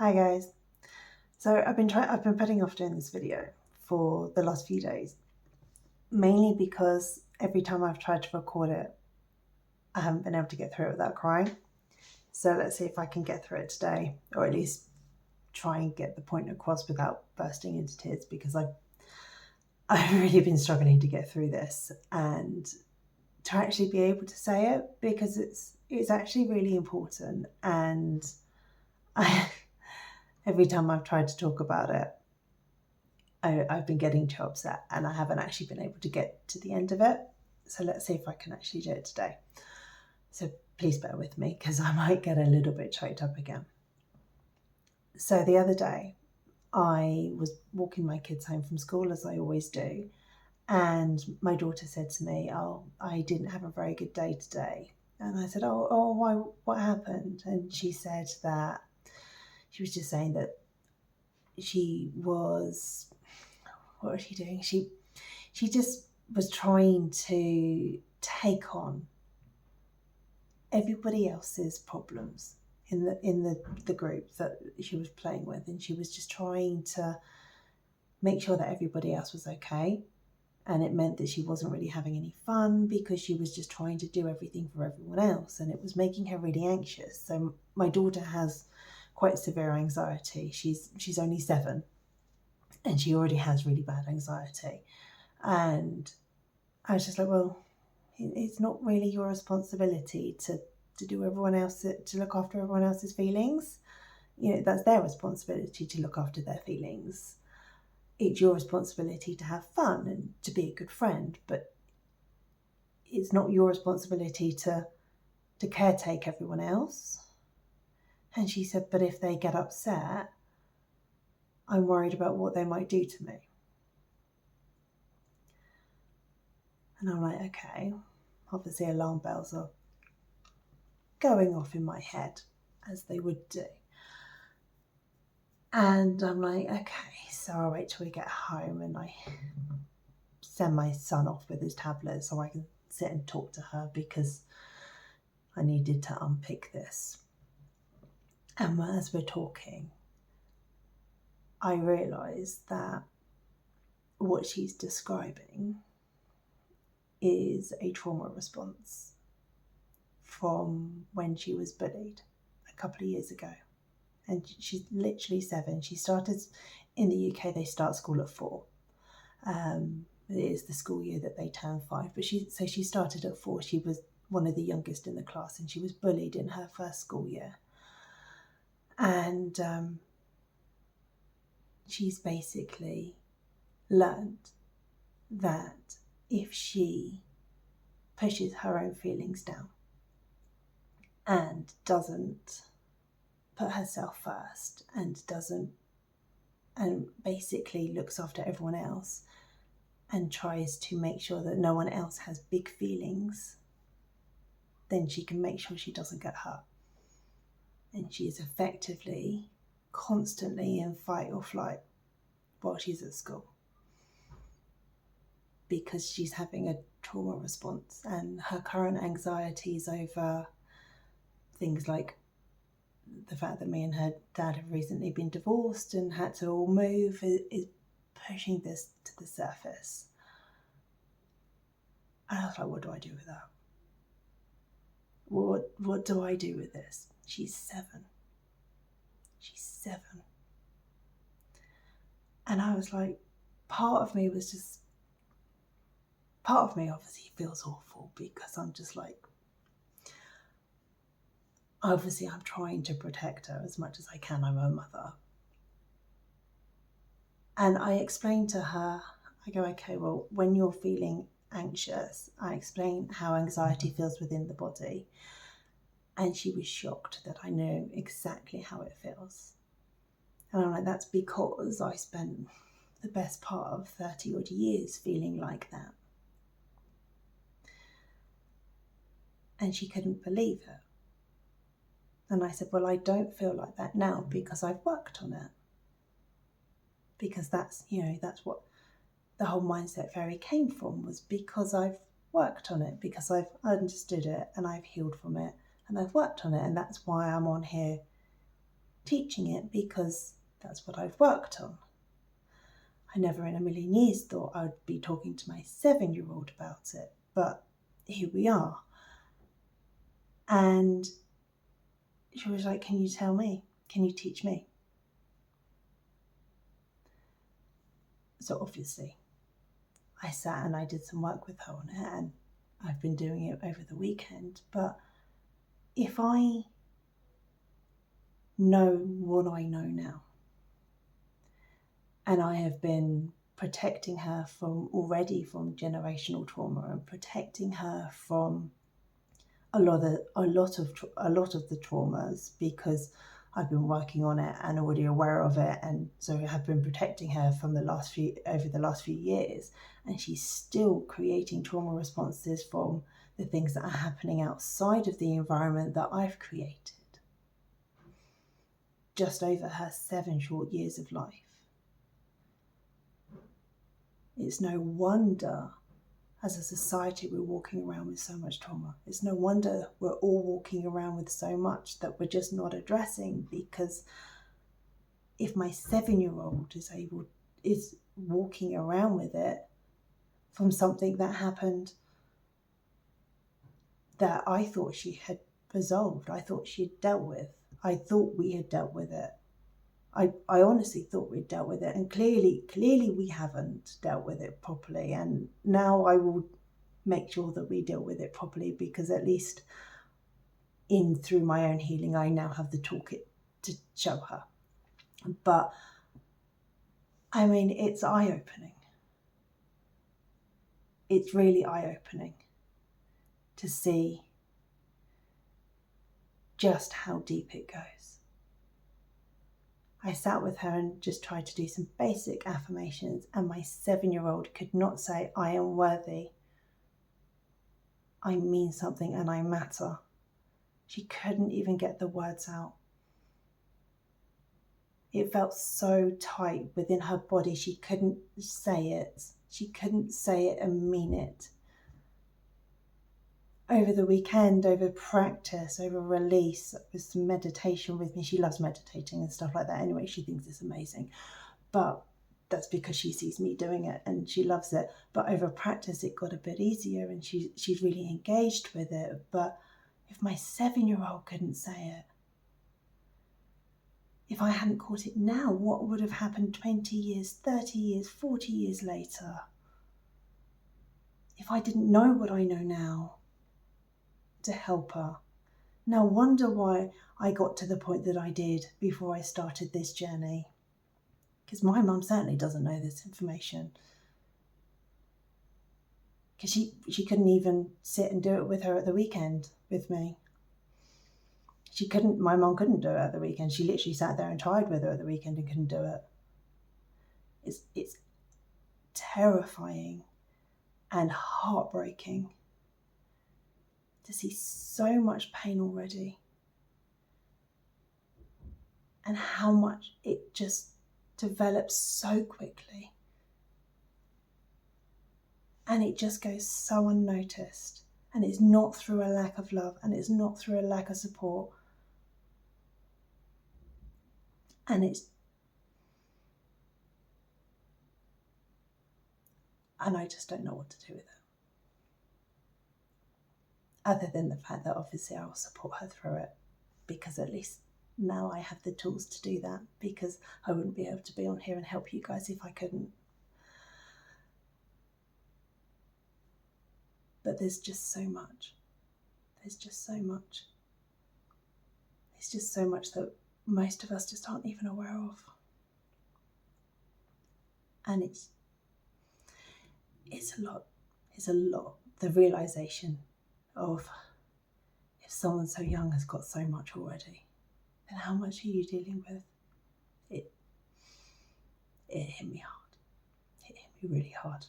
Hi guys. So I've been putting off doing this video for the last few days, mainly because every time I've tried to record it, I haven't been able to get through it without crying. So let's see if I can get through it today, or at least try and get the point across without bursting into tears, because I've really been struggling to get through this and to actually be able to say it, because it's actually really important. And every time I've tried to talk about it, I've been getting too upset and I haven't actually been able to get to the end of it. So let's see if I can actually do it today. So please bear with me, because I might get a little bit choked up again. So the other day, I was walking my kids home from school, as I always do, and my daughter said to me, "Oh, I didn't have a very good day today." And I said, "Oh, why? What happened?" And she said that she was just saying that she was, what was she doing? She just was trying to take on everybody else's problems in the group that she was playing with, and she was just trying to make sure that everybody else was okay. And it meant that she wasn't really having any fun, because she was just trying to do everything for everyone else, and it was making her really anxious. So my daughter has quite severe anxiety. She's only 7, and she already has really bad anxiety. And I was just like, well, it's not really your responsibility to do everyone else, to look after everyone else's feelings. You know, that's their responsibility to look after their feelings. It's your responsibility to have fun and to be a good friend, but it's not your responsibility to caretake everyone else. And she said, but if they get upset, I'm worried about what they might do to me. And I'm like, okay, obviously alarm bells are going off in my head, as they would do. And I'm like, okay, so I'll wait till we get home, and I send my son off with his tablet so I can sit and talk to her, because I needed to unpick this. And as we're talking, I realised that what she's describing is a trauma response from when she was bullied a couple of years ago. And she's literally 7. She started, in the UK, they start school at 4. It is the school year that they turn 5. But she started at 4. She was one of the youngest in the class, and she was bullied in her first school year. And she's basically learned that if she pushes her own feelings down and doesn't put herself first, and basically looks after everyone else and tries to make sure that no one else has big feelings, then she can make sure she doesn't get hurt. And she is effectively constantly in fight or flight while she's at school, because she's having a trauma response, and her current anxieties over things like the fact that me and her dad have recently been divorced and had to all move is pushing this to the surface. And I was like, what do I do with that? What do I do with this? She's 7. She's 7. And I was like, part of me obviously feels awful, because I'm just like, obviously I'm trying to protect her as much as I can. I'm her mother. And I explained to her, I go, okay, well, when you're feeling anxious, I explain how anxiety feels within the body. And she was shocked that I knew exactly how it feels. And I'm like, that's because I spent the best part of 30 odd years feeling like that. And she couldn't believe it. And I said, well, I don't feel like that now, because I've worked on it. Because that's what the whole Mindset Fairy came from, was because I've worked on it, because I've understood it and I've healed from it and I've worked on it. And that's why I'm on here teaching it because that's what I've worked on. I never in a million years thought I would be talking to my 7-year-old about it, but here we are. And she was like, can you tell me? Can you teach me? So obviously, I sat and I did some work with her on it, and I've been doing it over the weekend. But if I know what I know now, and I have been protecting her from generational trauma and protecting her from a lot of the traumas, because I've been working on it and already aware of it, and so I have been protecting her from over the last few years, and she's still creating trauma responses from the things that are happening outside of the environment that I've created just over her 7 short years of life. It's no wonder as a society we're walking around with so much trauma. It's no wonder we're all walking around with so much that we're just not addressing, because if my 7-year-old is walking around with it from something that happened that I thought she had resolved, I thought she had dealt with, I thought we had dealt with it. I honestly thought we'd dealt with it, and clearly we haven't dealt with it properly, and now I will make sure that we deal with it properly, because at least through my own healing I now have the toolkit to show her. But I mean, it's eye-opening. It's really eye-opening to see just how deep it goes. I sat with her and just tried to do some basic affirmations, and my 7-year-old could not say, I am worthy, I mean something, and I matter. She couldn't even get the words out. It felt so tight within her body, she couldn't say it. She couldn't say it and mean it. Over the weekend, over practice, over release, with some meditation with me. She loves meditating and stuff like that. Anyway, she thinks it's amazing. But that's because she sees me doing it and she loves it. But over practice, it got a bit easier and she's really engaged with it. But if my 7-year-old couldn't say it, if I hadn't caught it now, what would have happened 20 years, 30 years, 40 years later? If I didn't know what I know now to help her. Now wonder why I got to the point that I did before I started this journey. Because my mum certainly doesn't know this information. Because she couldn't even sit and do it with her at the weekend with me. My mum couldn't do it at the weekend. She literally sat there and tried with her at the weekend and couldn't do it. It's terrifying and heartbreaking to see so much pain already, and how much it just develops so quickly, and it just goes so unnoticed, and it's not through a lack of love, and it's not through a lack of support, and I just don't know what to do with it. Other than the fact that obviously I will support her through it, because at least now I have the tools to do that, because I wouldn't be able to be on here and help you guys if I couldn't. But there's just so much. There's just so much. There's just so much that most of us just aren't even aware of. And it's a lot. It's a lot. The realisation of, if someone so young has got so much already, then how much are you dealing with? It hit me hard. It hit me really hard.